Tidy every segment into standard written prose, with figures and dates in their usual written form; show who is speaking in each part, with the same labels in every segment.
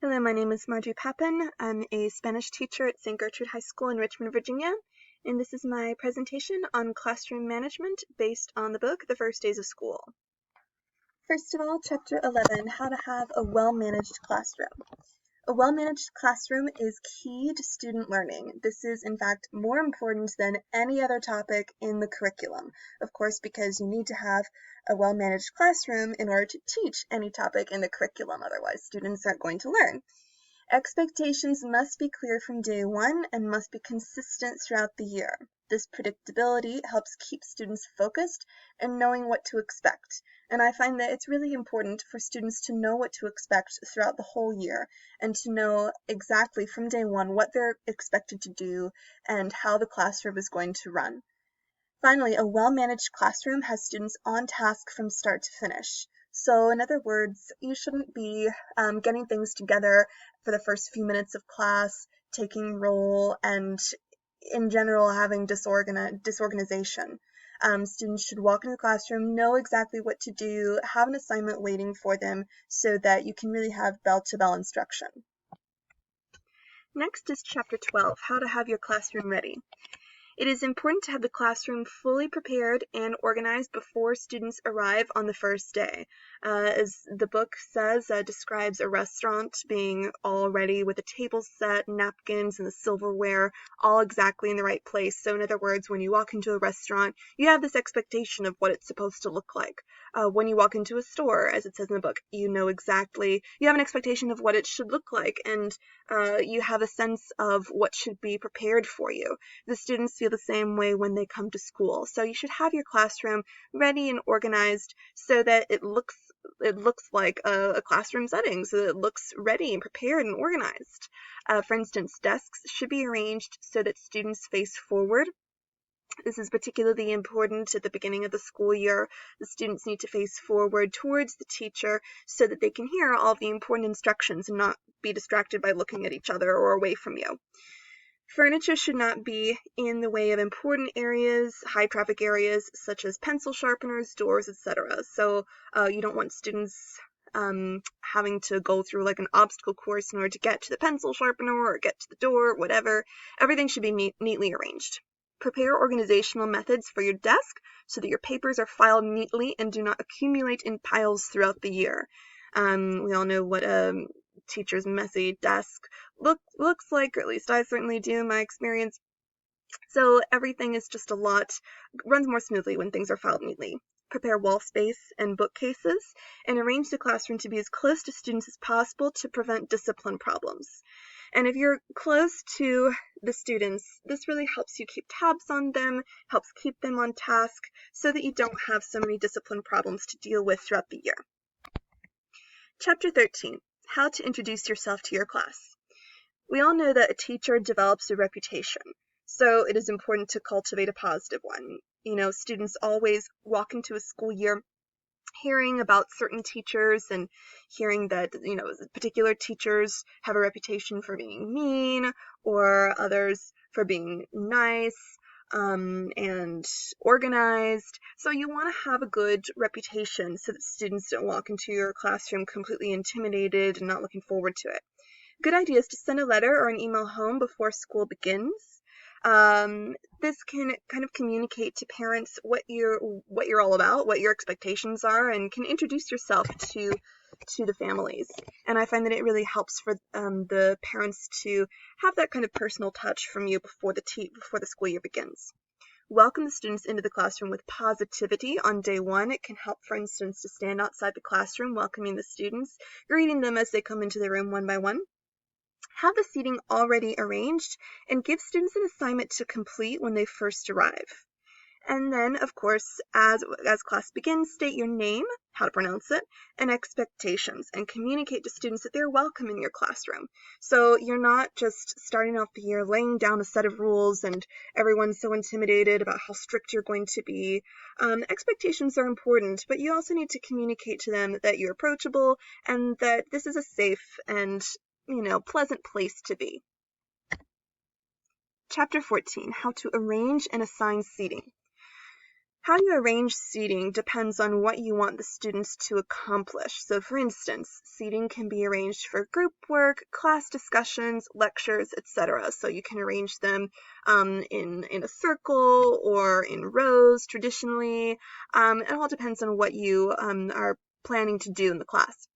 Speaker 1: Hello, my name is Marjorie Papin. I'm a Spanish teacher at St. Gertrude High School in Richmond, Virginia, and this is my presentation on classroom management based on the book, The First Days of School. First of all, Chapter 11, How to Have a Well-Managed Classroom. A well-managed classroom is key to student learning. This is, in fact, more important than any other topic in the curriculum, of course, because you need to have a well-managed classroom in order to teach any topic in the curriculum, otherwise students aren't going to learn. Expectations must be clear from day one and must be consistent throughout the year. This predictability helps keep students focused and knowing what to expect. And I find that it's really important for students to know what to expect throughout the whole year and to know exactly from day one what they're expected to do and how the classroom is going to run. Finally, a well-managed classroom has students on task from start to finish. So in other words, you shouldn't be getting things together for the first few minutes of class, taking roll, and in general having disorganization. Students should walk into the classroom, know exactly what to do, have an assignment waiting for them so that you can really have bell-to-bell instruction. Next is Chapter 12, How to Have Your Classroom Ready. It is important to have the classroom fully prepared and organized before students arrive on the first day. As the book describes a restaurant being all ready with a table set, napkins, and the silverware all exactly in the right place. So in other words, when you walk into a restaurant, you have this expectation of what it's supposed to look like. When you walk into a store, as it says in the book, you have an expectation of what it should look like, and you have a sense of what should be prepared for you. The students feel the same way when they come to school. So you should have your classroom ready and organized so that it looks like a classroom setting, so that it looks ready and prepared and organized. For instance, desks should be arranged so that students face forward. This is particularly important at the beginning of the school year. The students need to face forward towards the teacher so that they can hear all the important instructions and not be distracted by looking at each other or away from you. Furniture should not be in the way of important areas, high traffic areas, such as pencil sharpeners, doors, etc. So you don't want students having to go through like an obstacle course in order to get to the pencil sharpener or get to the door, whatever. Everything should be neatly arranged. Prepare organizational methods for your desk so that your papers are filed neatly and do not accumulate in piles throughout the year. We all know what teacher's messy desk looks like, or at least I certainly do in my experience. So everything is just runs more smoothly when things are filed neatly. Prepare wall space and bookcases, and arrange the classroom to be as close to students as possible to prevent discipline problems. And if you're close to the students, this really helps you keep tabs on them, helps keep them on task, so that you don't have so many discipline problems to deal with throughout the year. Chapter 13, How to Introduce Yourself to Your Class. We all know that a teacher develops a reputation, so it is important to cultivate a positive one. Students always walk into a school year hearing about certain teachers and hearing that, particular teachers have a reputation for being mean or others for being nice and organized. So you want to have a good reputation so that students don't walk into your classroom completely intimidated and not looking forward to it. Good idea is to send a letter or an email home before school begins. This can kind of communicate to parents what you're all about, what your expectations are, and can introduce yourself to the families. And I find that it really helps for the parents to have that kind of personal touch from you before the school year begins. Welcome the students into the classroom with positivity on day one. It can help, for instance, to stand outside the classroom welcoming the students, greeting them as they come into the room one by one. Have the seating already arranged, and give students an assignment to complete when they first arrive. And then, of course, as class begins, state your name, how to pronounce it, and expectations, and communicate to students that they're welcome in your classroom. So you're not just starting off the year laying down a set of rules and everyone's so intimidated about how strict you're going to be. Expectations are important, but you also need to communicate to them that you're approachable and that this is a safe and pleasant place to be. Chapter 14, How to Arrange and Assign Seating. How you arrange seating depends on what you want the students to accomplish. So for instance, seating can be arranged for group work, class discussions, lectures, etc. So you can arrange them in a circle or in rows traditionally. It all depends on what you are planning to do in the class.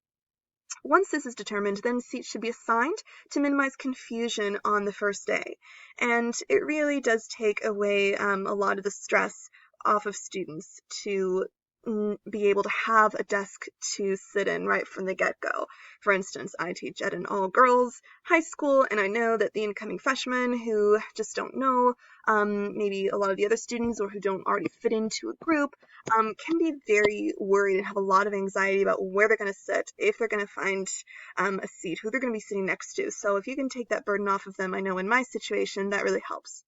Speaker 1: Once this is determined, then seats should be assigned to minimize confusion on the first day. And it really does take away a lot of the stress off of students to be able to have a desk to sit in right from the get-go. For instance, I teach at an all-girls high school, and I know that the incoming freshmen who just don't know maybe a lot of the other students or who don't already fit into a group can be very worried and have a lot of anxiety about where they're going to sit, if they're going to find a seat, who they're going to be sitting next to. So if you can take that burden off of them, I know in my situation that really helps.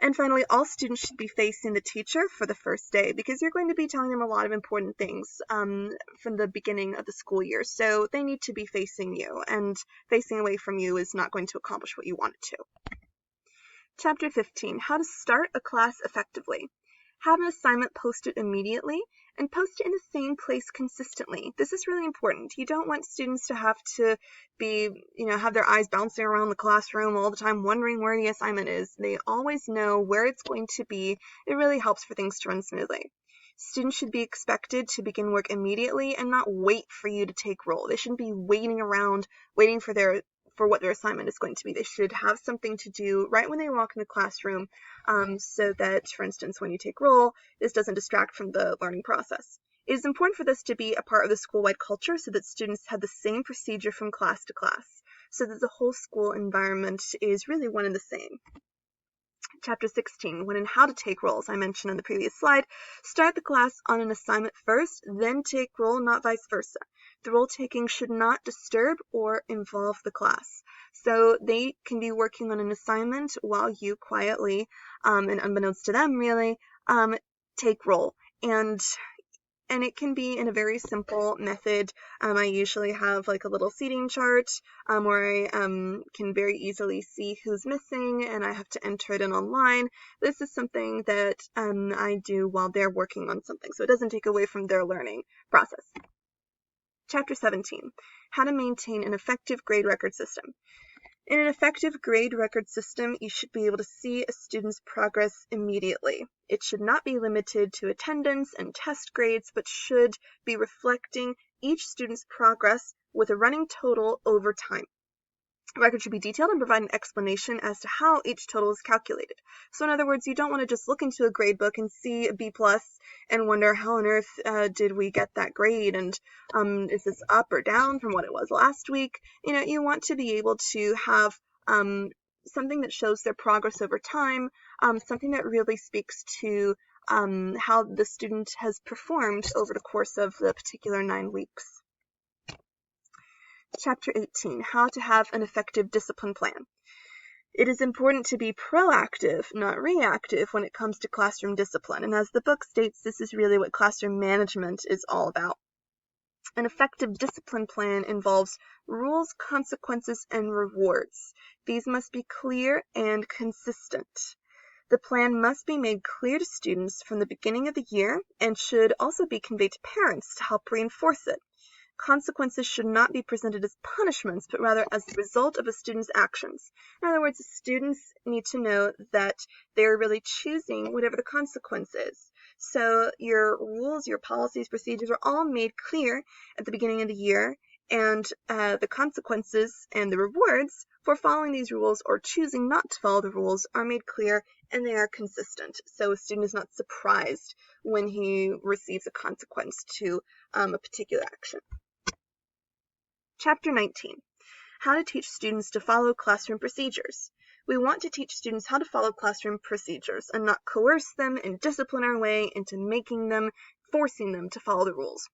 Speaker 1: And finally, all students should be facing the teacher for the first day because you're going to be telling them a lot of important things from the beginning of the school year. So they need to be facing you, and facing away from you is not going to accomplish what you want it to. Chapter 15, How to Start a Class Effectively. Have an assignment posted immediately and post it in the same place consistently. This is really important. You don't want students to have to be, have their eyes bouncing around the classroom all the time wondering where the assignment is. They always know where it's going to be. It really helps for things to run smoothly. Students should be expected to begin work immediately and not wait for you to take roll. They shouldn't be waiting around, waiting for what their assignment is going to be. They should have something to do right when they walk in the classroom so that, for instance, when you take roll, this doesn't distract from the learning process. It is important for this to be a part of the school-wide culture so that students have the same procedure from class to class, so that the whole school environment is really one and the same. Chapter 16, When and How to Take Rolls, I mentioned on the previous slide. Start the class on an assignment first, then take roll, not vice versa. The roll taking should not disturb or involve the class. So they can be working on an assignment while you quietly, and unbeknownst to them really, take roll. And it can be in a very simple method. I usually have like a little seating chart where I can very easily see who's missing, and I have to enter it in online. This is something that I do while they're working on something, so it doesn't take away from their learning process. Chapter 17, How to Maintain an Effective Grade Record System. In an effective grade record system, you should be able to see a student's progress immediately. It should not be limited to attendance and test grades, but should be reflecting each student's progress with a running total over time. The record should be detailed and provide an explanation as to how each total is calculated. So in other words, you don't want to just look into a grade book and see a B+ and wonder how on earth did we get that grade, and is this up or down from what it was last week? You want to be able to have something that shows their progress over time, something that really speaks to how the student has performed over the course of the particular 9 weeks. Chapter 18, How to Have an Effective Discipline Plan. It is important to be proactive, not reactive, when it comes to classroom discipline. And as the book states, this is really what classroom management is all about. An effective discipline plan involves rules, consequences, and rewards. These must be clear and consistent. The plan must be made clear to students from the beginning of the year and should also be conveyed to parents to help reinforce it. Consequences should not be presented as punishments, but rather as the result of a student's actions. In other words, students need to know that they're really choosing whatever the consequence is. So your rules, your policies, procedures are all made clear at the beginning of the year, and the consequences and the rewards for following these rules or choosing not to follow the rules are made clear, and they are consistent. So a student is not surprised when he receives a consequence to a particular action. Chapter 19, How to Teach Students to Follow Classroom Procedures. We want to teach students how to follow classroom procedures and not coerce them and discipline our way into forcing them to follow the rules.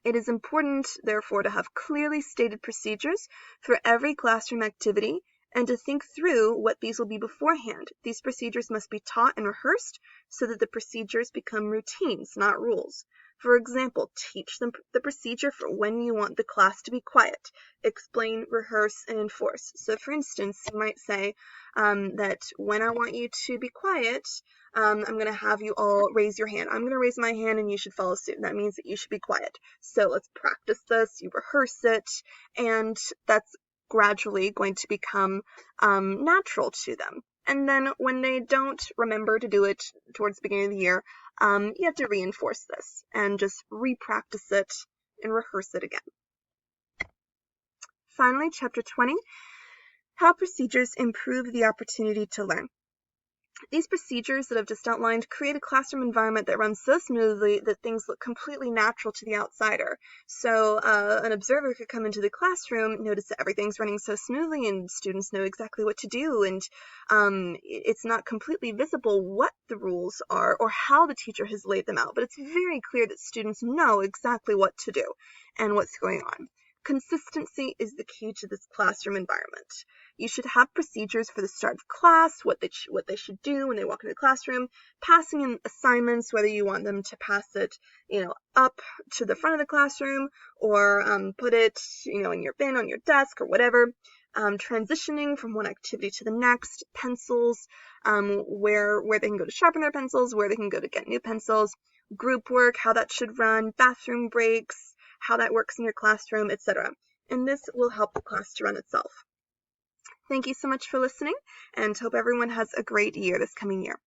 Speaker 1: It is important, therefore, to have clearly stated procedures for every classroom activity and to think through what these will be beforehand. These procedures must be taught and rehearsed so that the procedures become routines, not rules. For example, teach them the procedure for when you want the class to be quiet. Explain, rehearse, and enforce. So for instance, you might say that when I want you to be quiet, I'm going to have you all raise your hand. I'm going to raise my hand and you should follow suit. That means that you should be quiet. So let's practice this, you rehearse it, and that's gradually going to become natural to them. And then when they don't remember to do it towards the beginning of the year, you have to reinforce this and just re-practice it and rehearse it again. Finally, Chapter 20, how procedures improve the opportunity to learn. These procedures that I've just outlined create a classroom environment that runs so smoothly that things look completely natural to the outsider. So an observer could come into the classroom, notice that everything's running so smoothly and students know exactly what to do, and it's not completely visible what the rules are or how the teacher has laid them out, but it's very clear that students know exactly what to do and what's going on. Consistency is the key to this classroom environment. You should have procedures for the start of class, what they should do when they walk into the classroom, passing in assignments, whether you want them to pass it, up to the front of the classroom or put it, in your bin on your desk or whatever. Transitioning from one activity to the next, pencils, where they can go to sharpen their pencils, where they can go to get new pencils, group work, how that should run, bathroom breaks, how that works in your classroom, etc. And this will help the class to run itself. Thank you so much for listening, and hope everyone has a great year this coming year.